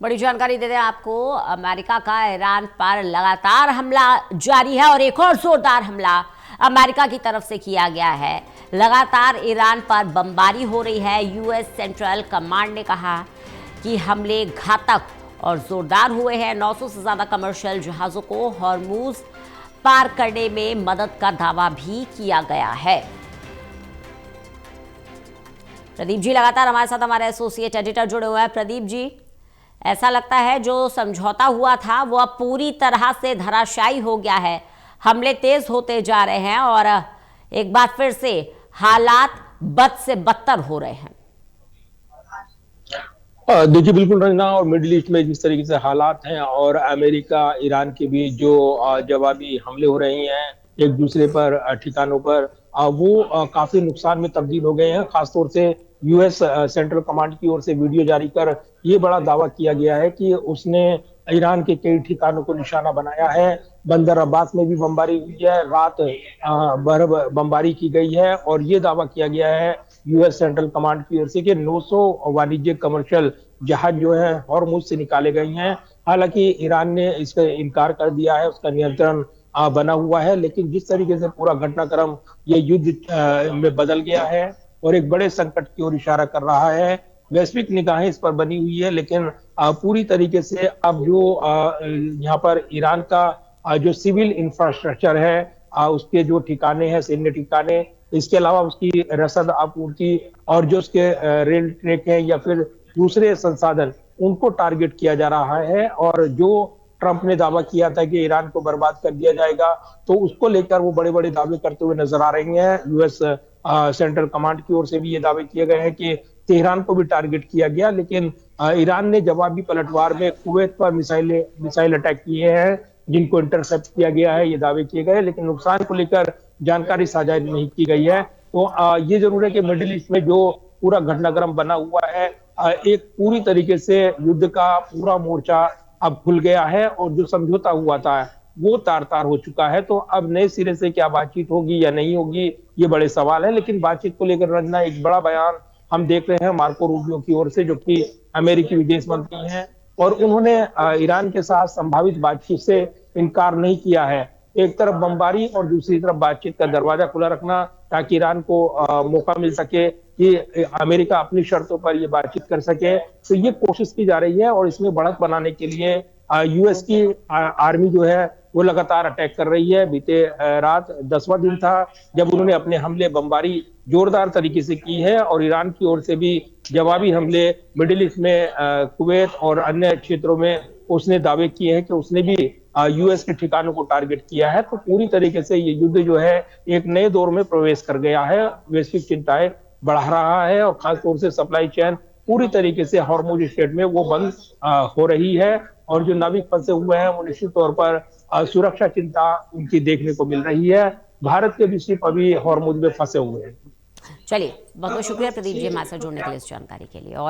बड़ी जानकारी दे दें आपको। अमेरिका का ईरान पर लगातार हमला जारी है और एक और जोरदार हमला अमेरिका की तरफ से किया गया है। लगातार ईरान पर बमबारी हो रही है। यूएस सेंट्रल कमांड ने कहा कि हमले घातक और जोरदार हुए हैं। 900 से ज्यादा कमर्शियल जहाजों को हॉर्मूज पार करने में मदद का दावा भी किया गया है। प्रदीप जी लगातार हमारे साथ, हमारे एसोसिएट एडिटर जुड़े हुए हैं। प्रदीप जी, ऐसा लगता है जो समझौता हुआ था वो अब पूरी तरह से धराशायी हो गया है। हमले तेज होते जा रहे हैं और एक बार फिर से हालात बद से बदतर हो रहे हैं। देखिए, बिल्कुल रंजना, और मिडिल ईस्ट में जिस तरीके से हालात हैं और अमेरिका ईरान के बीच जो जवाबी हमले हो रहे हैं एक दूसरे पर ठिकानों पर, वो काफी नुकसान में तब्दील हो गए हैं। खासतौर से यूएस सेंट्रल कमांड की ओर से वीडियो जारी कर ये बड़ा दावा किया गया है कि उसने ईरान के कई ठिकानों को निशाना बनाया है। बंदर अब्बास में भी बमबारी हुई है, रात भर बमबारी की गई है और ये दावा किया गया है यूएस सेंट्रल कमांड की ओर से कि 900 वाणिज्यिक कमर्शियल जहाज जो है हॉर्मुज से निकाले गए हैं। हालांकि ईरान ने इसका इनकार कर दिया है, उसका नियंत्रण बना हुआ है, लेकिन जिस तरीके से पूरा घटनाक्रम ये युद्ध में बदल गया है और एक बड़े संकट की ओर इशारा कर रहा है। वैश्विक निगाहें इस पर बनी हुई है, लेकिन पूरी तरीके से अब जो यहाँ पर ईरान का जो सिविल इंफ्रास्ट्रक्चर है, उसके जो ठिकाने हैं, सैन्य ठिकाने, इसके अलावा उसकी रसद आपूर्ति और जो उसके रेल ट्रैक है या फिर दूसरे संसाधन, उनको टारगेट किया जा रहा है। और जो ट्रंप ने दावा किया था कि ईरान को बर्बाद कर दिया जाएगा, तो उसको लेकर वो बड़े बड़े दावे करते हुए नजर आ रही हैं। यूएस सेंट्रल कमांड की ओर से भी ये दावे किए गए हैं कि तेहरान को भी टारगेट किया गया, लेकिन ईरान ने जवाबी पलटवार में कुवैत पर मिसाइल अटैक किए हैं, जिनको इंटरसेप्ट किया गया है, ये दावे किए गए, लेकिन नुकसान को लेकर जानकारी साझा नहीं की गई है। तो ये जरूर है कि मिडिल ईस्ट में जो पूरा घटनाक्रम बना हुआ है, एक पूरी तरीके से युद्ध का पूरा मोर्चा अब खुल गया है और जो समझौता हुआ था वो तार तार हो चुका है। तो अब नए सिरे से क्या बातचीत होगी या नहीं होगी, ये बड़े सवाल है। लेकिन बातचीत को लेकर रंजना एक बड़ा बयान हम देख रहे हैं मार्को रूबियो की ओर से, जो कि अमेरिकी विदेश मंत्री हैं, और उन्होंने ईरान के साथ संभावित बातचीत से इनकार नहीं किया है। एक तरफ बमबारी और दूसरी तरफ बातचीत का दरवाजा खुला रखना, ताकि ईरान को मौका मिल सके कि अमेरिका अपनी शर्तों पर ये बातचीत कर सके। तो ये कोशिश की जा रही है और इसमें बढ़त बनाने के लिए यूएस की आर्मी जो है वो लगातार अटैक कर रही है। बीते रात 10वां दिन था जब उन्होंने अपने हमले बमबारी जोरदार तरीके से की है और ईरान की ओर से भी जवाबी हमले मिडिल ईस्ट में कुवैत और अन्य क्षेत्रों में उसने दावे किए हैं कि उसने भी यूएस के ठिकानों को टारगेट किया है। तो पूरी तरीके से ये युद्ध जो है एक नए दौर में प्रवेश कर गया है, वैश्विक चिंताएं बढ़ा रहा है और खासतौर से सप्लाई चेन पूरी तरीके से हॉर्मुज स्ट्रेट में वो बंद हो रही है और जो नाविक फंसे हुए हैं वो निश्चित तौर पर सुरक्षा चिंता उनकी देखने को मिल रही है। भारत के भी शिप अभी हॉर्मुज में फंसे हुए हैं। चलिए, बहुत बहुत शुक्रिया प्रदीप जी हमारे साथ जुड़ने के लिए, इस जानकारी के लिए। और